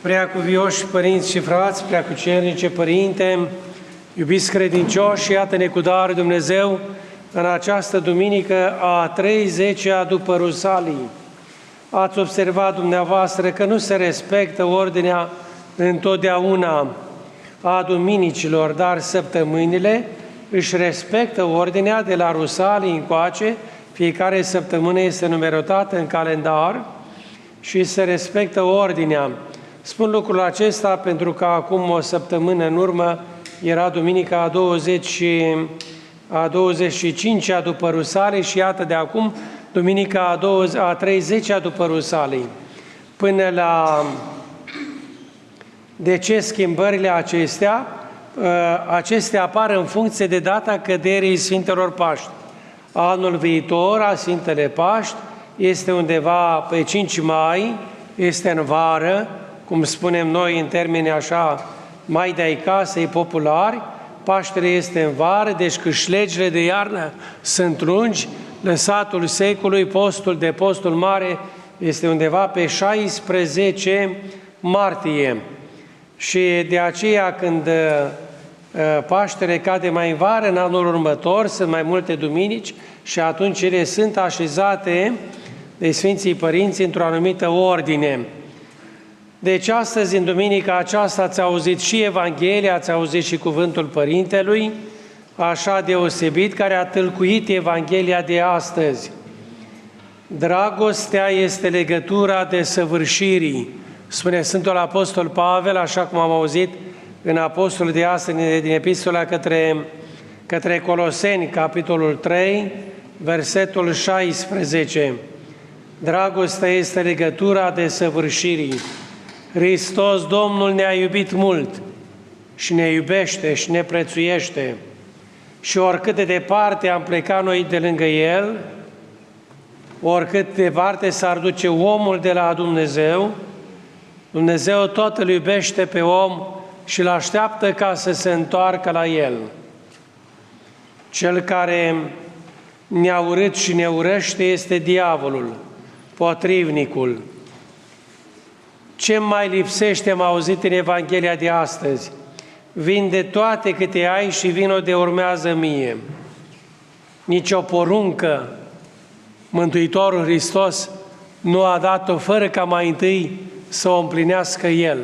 Preacuvioși părinți și frați, preacucernice părinte, iubiți credincioși, iată-ne cu dar Dumnezeu în această duminică a 30-a după Rusalii. Ați observat dumneavoastră că nu se respectă ordinea întotdeauna a duminicilor, dar săptămânile își respectă ordinea de la Rusalii încoace, fiecare săptămână este numerotată în calendar și se respectă ordinea. Spun lucrul acesta pentru că acum o săptămână în urmă era duminica a 25-a după Rusalii și iată de acum duminica a 30-a după Rusalii. Până la... De ce schimbările acestea? Acestea apar în funcție de data căderii Sfintelor Paști. Anul viitor, a Sfintele Paști, este undeva pe 5 mai, este în vară, cum spunem noi în termeni așa mai de-ai casei populari, Paștele este în vară, deci câșlegile de iarnă sunt lungi, lăsatul secului, postul mare este undeva pe 16 martie. Și de aceea când Paștele cade mai în vară, în anul următor, sunt mai multe duminici și atunci ele sunt așezate de Sfinții Părinți într-o anumită ordine. Deci astăzi, în duminica aceasta, ați auzit și Evanghelia, ați auzit și cuvântul Părintelui, așa deosebit, care a tâlcuit Evanghelia de astăzi. Dragostea este legătura desăvârșirii, spune Sfântul Apostol Pavel, așa cum am auzit în Apostolul de astăzi, din Epistola către Coloseni, capitolul 3, versetul 16. Dragostea este legătura desăvârșirii. Hristos, Domnul, ne-a iubit mult și ne iubește și ne prețuiește. Și oricât de departe am plecat noi de lângă El, oricât de departe s-ar duce omul de la Dumnezeu, Dumnezeu tot îl iubește pe om și îl așteaptă ca să se întoarcă la El. Cel care ne-a urât și ne urăște este diavolul, potrivnicul. Ce mai lipsește, am auzit în Evanghelia de astăzi? Vinde toate câte ai și vino de urmează mie. Nici o poruncă Mântuitorul Hristos nu a dat-o fără ca mai întâi să o împlinească El.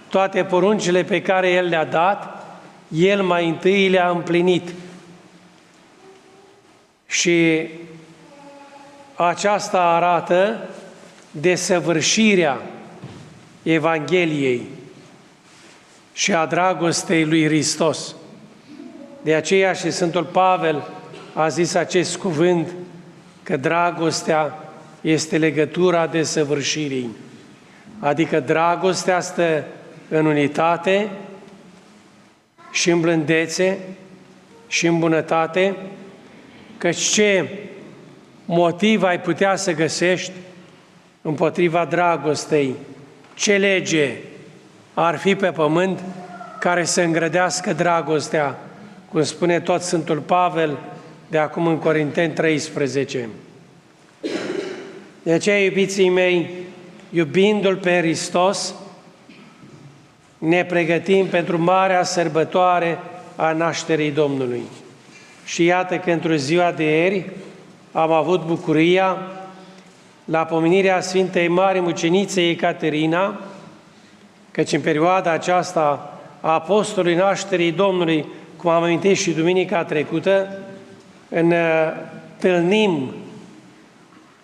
Toate poruncile pe care El le-a dat, El mai întâi le-a împlinit. Și aceasta arată desăvârșirea Evangheliei și a dragostei lui Hristos. De aceea și Sfântul Pavel a zis acest cuvânt, că dragostea este legătura desăvârșirii. Adică dragostea stă în unitate și în blândețe și în bunătate, căci ce motiv ai putea să găsești împotriva dragostei? Ce lege ar fi pe pământ care să îngrădească dragostea, cum spune tot Sfântul Pavel de acum în Corinteni 13. De aceea, iubiții mei, iubindu-L pe Hristos, ne pregătim pentru marea sărbătoare a nașterii Domnului. Și iată că într-o ziua de ieri am avut bucuria la pomenirea Sfintei Mari Mucenițe Ecaterina, căci în perioada aceasta a apostolului nașterii Domnului, cum am amintit și duminica trecută, întâlnim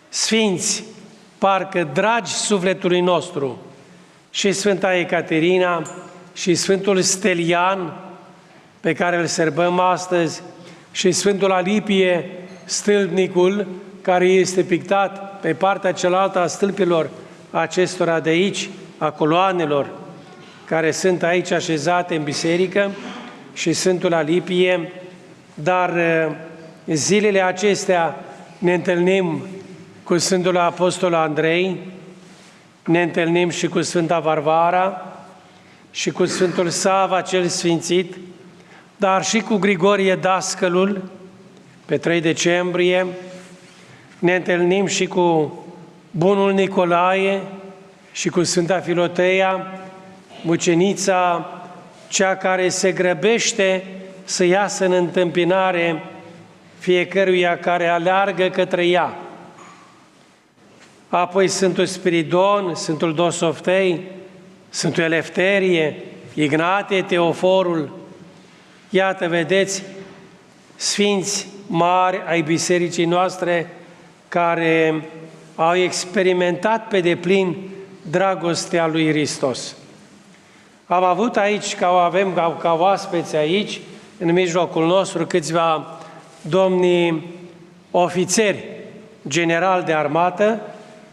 sfinți, parcă dragi sufletului nostru, și Sfânta Ecaterina și Sfântul Stelian, pe care îl sărbăm astăzi, și Sfântul Alipie, stâlpnicul, care este pictat pe partea cealaltă a stâlpilor acestora de aici, a coloanelor, care sunt aici așezate în biserică, și Sfântul Alipie, dar zilele acestea ne întâlnim cu Sfântul Apostol Andrei, ne întâlnim și cu Sfânta Varvara și cu Sfântul Sava cel Sfințit, dar și cu Grigorie Dascălul, pe 3 decembrie, ne întâlnim și cu Bunul Nicolae și cu Sfânta Filoteia, mucenița, cea care se grăbește să iasă în întâmpinare fiecăruia care aleargă către ea. Apoi Sfântul Spiridon, Sfântul Dosoftei, Sfântul Elefterie, Ignatie, Teoforul. Iată, vedeți, sfinți mari ai bisericii noastre care au experimentat pe deplin dragostea lui Hristos. Am avut aici, ca oaspeți aici, în mijlocul nostru, câțiva domni ofițeri general de armată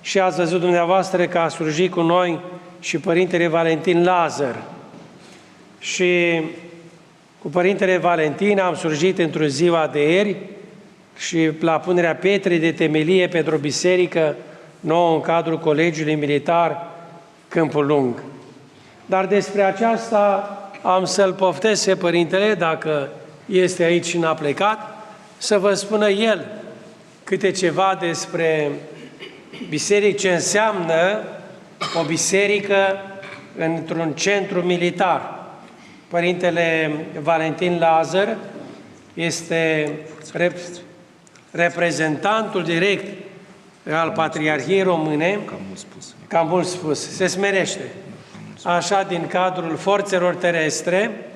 și ați văzut dumneavoastră că a slujit cu noi și Părintele Valentin Lazar. Și cu Părintele Valentin am slujit într-o ziua de ieri și la punerea pietrei de temelie pentru o biserică nouă în cadrul Colegiului Militar Câmpul Lung. Dar despre aceasta am să-l poftesc pe Părintele, dacă este aici și n-a plecat, să vă spună el câte ceva despre biserică, ce înseamnă o biserică într-un centru militar. Părintele Valentin Lazar este reprezentantul direct al Patriarhiei Române, cam mult spus, se smerește, așa din cadrul forțelor terestre,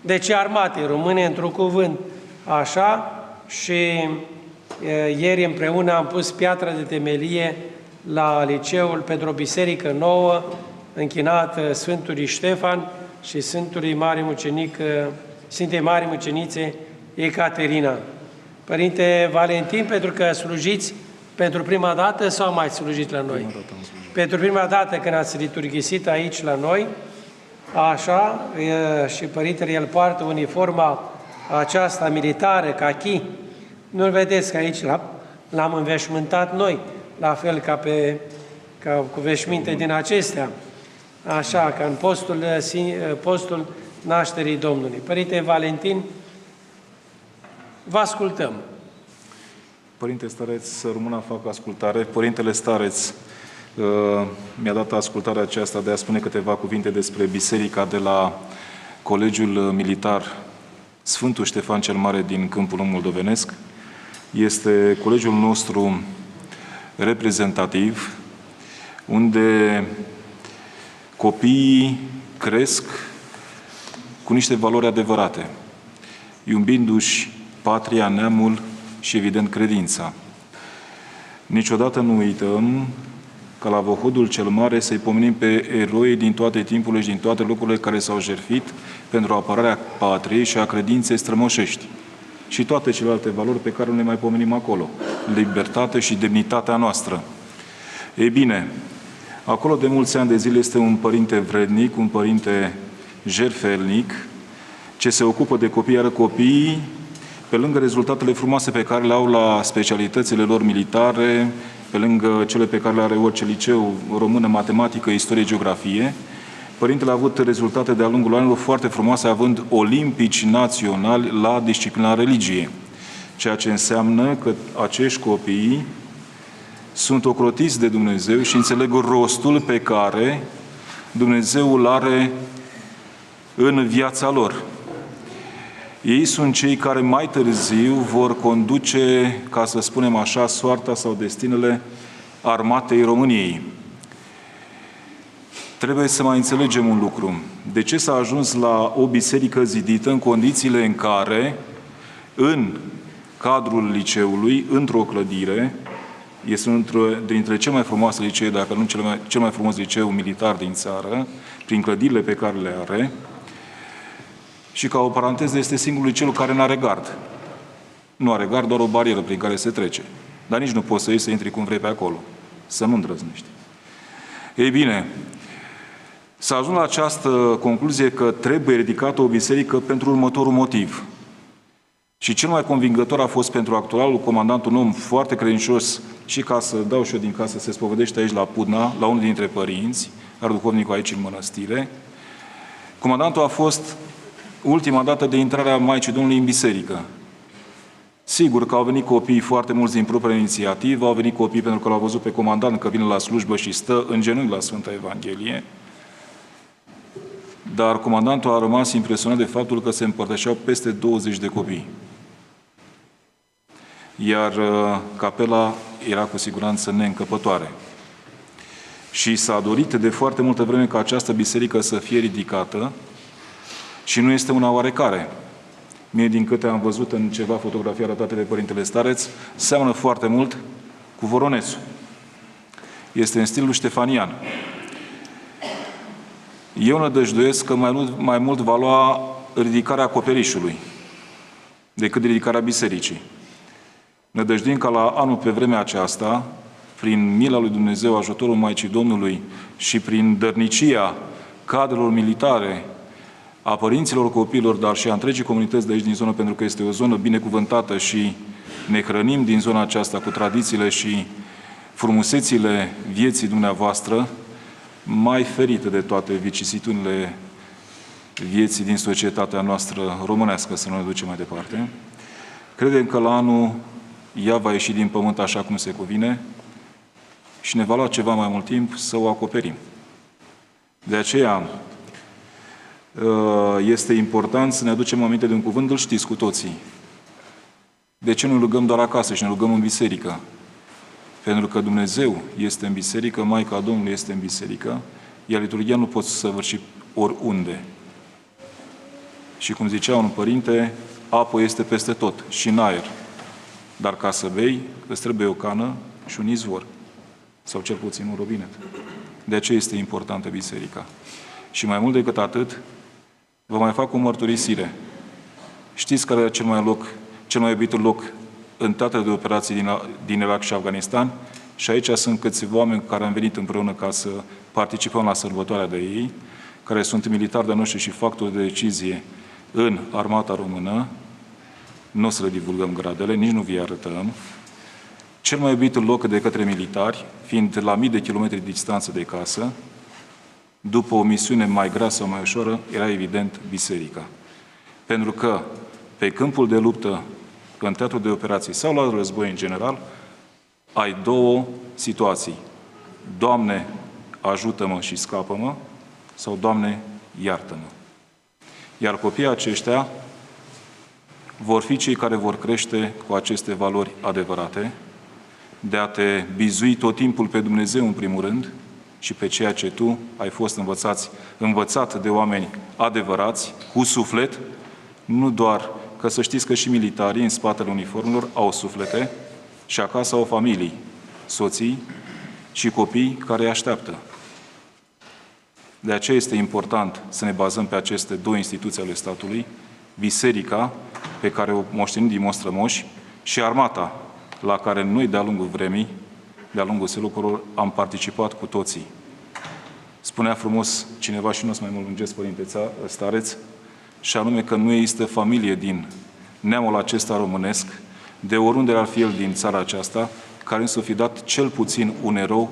deci armatei române, într-un cuvânt, așa, și ieri împreună am pus piatra de temelie la liceul pentru o biserică nouă, închinată Sfântului Ștefan și Sfântului Mare Mucenic, Sfintei Mari Mucenițe Ecaterina. Părinte Valentin, pentru că slujiți pentru prima dată sau mai slujit la noi? Pentru prima dată când ați liturghisit aici la noi, așa, și Părintele el poartă uniforma aceasta militară, cachi. Nu-l vedeți că aici l-am înveșmântat noi, la fel ca cu veșminte din acestea, așa, ca în postul nașterii Domnului. Părinte Valentin, vă ascultăm. Părinte Stareț, să rămână fac ascultare. Părintele Stareț mi-a dat ascultarea aceasta de a spune câteva cuvinte despre biserica de la Colegiul Militar Sfântul Ștefan cel Mare din Câmpul Lung moldovenesc. Este colegiul nostru reprezentativ, unde copiii cresc cu niște valori adevărate, iubindu-și patria, neamul și, evident, credința. Niciodată nu uităm ca la Vohodul cel Mare să-i pomenim pe eroi din toate timpurile și din toate locurile care s-au jertfit pentru apărarea patriei și a credinței strămoșești. Și toate celelalte valori pe care nu le mai pomenim acolo. Libertate și demnitatea noastră. Ei bine, acolo de mulți ani de zile este un părinte vrednic, un părinte jertfelnic, ce se ocupă de copii, iar copiii, pe lângă rezultatele frumoase pe care le au la specialitățile lor militare, pe lângă cele pe care le are orice liceu, română, matematică, istorie, geografie, Părintele a avut rezultate de-a lungul anilor foarte frumoase, având olimpici naționali la disciplina religie. Ceea ce înseamnă că acești copii sunt ocrotiți de Dumnezeu și înțeleg rostul pe care Dumnezeu îl are în viața lor. Ei sunt cei care mai târziu vor conduce, ca să spunem așa, soarta sau destinele armatei României. Trebuie să mai înțelegem un lucru. De ce s-a ajuns la o biserică zidită în condițiile în care, în cadrul liceului, într-o clădire, este dintre cele mai frumoase licee, dacă nu cel mai frumos liceu militar din țară, prin clădirile pe care le are, și ca o paranteză este singurul liceu care nu are gard. Nu are gard, doar o barieră prin care se trece. Dar nici nu poți să ieși să intri cum vrei pe acolo. Să nu îndrăznești. Ei bine, s-a ajuns la această concluzie că trebuie ridicată o biserică pentru următorul motiv. Și cel mai convingător a fost pentru actualul comandant, un om foarte credincios, și ca să dau și eu din casă, se spovedește aici la Pudna, la unul dintre părinți, are duhovnicul aici în mănăstire. Comandantul a fost ultima dată de intrare a Maicii Domnului în biserică. Sigur că au venit copii foarte mulți din propria inițiativă, au venit copii pentru că l-au văzut pe comandant că vine la slujbă și stă în genunchi la Sfânta Evanghelie, dar comandantul a rămas impresionat de faptul că se împărtășeau peste 20 de copii. Iar capela era cu siguranță neîncăpătoare. Și s-a dorit de foarte multă vreme ca această biserică să fie ridicată și nu este una oarecare. Mie, din câte am văzut în ceva fotografii arătate de Părintele Stareț, seamănă foarte mult cu Voronețul. Este în stilul ștefanian. Eu nădăjduiesc că mai mult va lua ridicarea acoperișului decât ridicarea bisericii. Nădăjduim ca la anul pe vremea aceasta, prin mila lui Dumnezeu, ajutorul Maicii Domnului și prin dărnicia cadrelor militare, a părinților copiilor, dar și a întregii comunități de aici din zonă, pentru că este o zonă binecuvântată și ne hrănim din zona aceasta cu tradițiile și frumusețile vieții dumneavoastră, mai ferită de toate vicisitudinile vieții din societatea noastră românească, să nu ne ducem mai departe. Credem că la anul ea va ieși din pământ așa cum se cuvine și ne va lua ceva mai mult timp să o acoperim. De aceea este important să ne aducem aminte de un cuvânt, îl știți cu toții. De ce nu rugăm doar acasă și ne rugăm în biserică? Pentru că Dumnezeu este în biserică, Maica Domnului este în biserică, iar liturghia nu poți săvârși oriunde. Și cum zicea un părinte, apă este peste tot și în aer. Dar ca să bei, îți trebuie o cană și un izvor. Sau cel puțin un robinet. De aceea este importantă biserica. Și mai mult decât atât, vă mai fac o mărturisire. Știți care era cel mai iubit loc în teatrele de operații din Irak și Afganistan? Și aici sunt câțiva oameni care am venit împreună ca să participăm la sărbătoarea de ei, care sunt militari de noștri și factori de decizie în armata română. Nu o să le divulgăm gradele, nici nu vi arătăm. Cel mai iubit loc de către militari, fiind la mii de kilometri distanță de casă, după o misiune mai grea sau mai ușoară, era evident biserica. Pentru că pe câmpul de luptă, în teatrul de operații sau la război în general, ai două situații. Doamne, ajută-mă și scapă-mă, sau Doamne, iartă-mă. Iar copiii aceștia vor fi cei care vor crește cu aceste valori adevărate, de a te bizui tot timpul pe Dumnezeu în primul rând și pe ceea ce tu ai fost învățat de oameni adevărați, cu suflet, nu doar că să știți că și militarii în spatele uniformelor au suflete și acasă au familii, soții și copii care îi așteaptă. De aceea este important să ne bazăm pe aceste două instituții ale statului, biserica, pe care o moștenim din mostrămoși, și armata, la care noi, de-a lungul vremii, de-a lungul secolelor, am participat cu toții. Spunea frumos cineva, și nu o să mai mă lungesc, Părinte Stareț, și anume că nu există familie din neamul acesta românesc, de oriunde ar fi el din țara aceasta, care nu s-o fi dat cel puțin un erou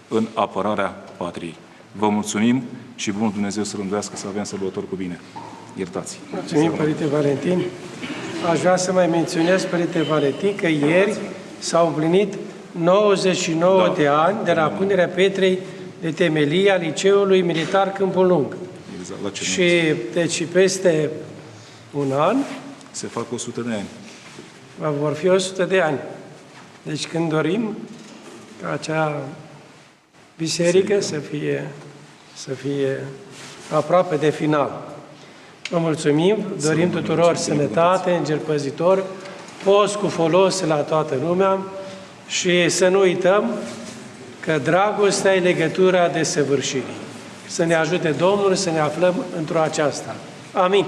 în apărarea patriei. Vă mulțumim și bunul Dumnezeu să rânduiască să avem sărbători cu bine. Iertați! Mulțumim, Părinte Valentin. Aș vrea să mai menționez, Părinte Valentin, că ieri s-au împlinit 99 de ani de la punerea pietrei de temelie a Liceului Militar Câmpul Lung. Exact, și deci peste un an se fac 100 de ani. Vor fi 100 de ani. Deci când dorim ca acea biserică să fie aproape de final. Vă mulțumim, dorim tuturor sănătate, înger păzitor, post cu folos la toată lumea și să nu uităm că dragostea e legătura desăvârșirii. Să ne ajute Domnul să ne aflăm într-o aceasta. Amin.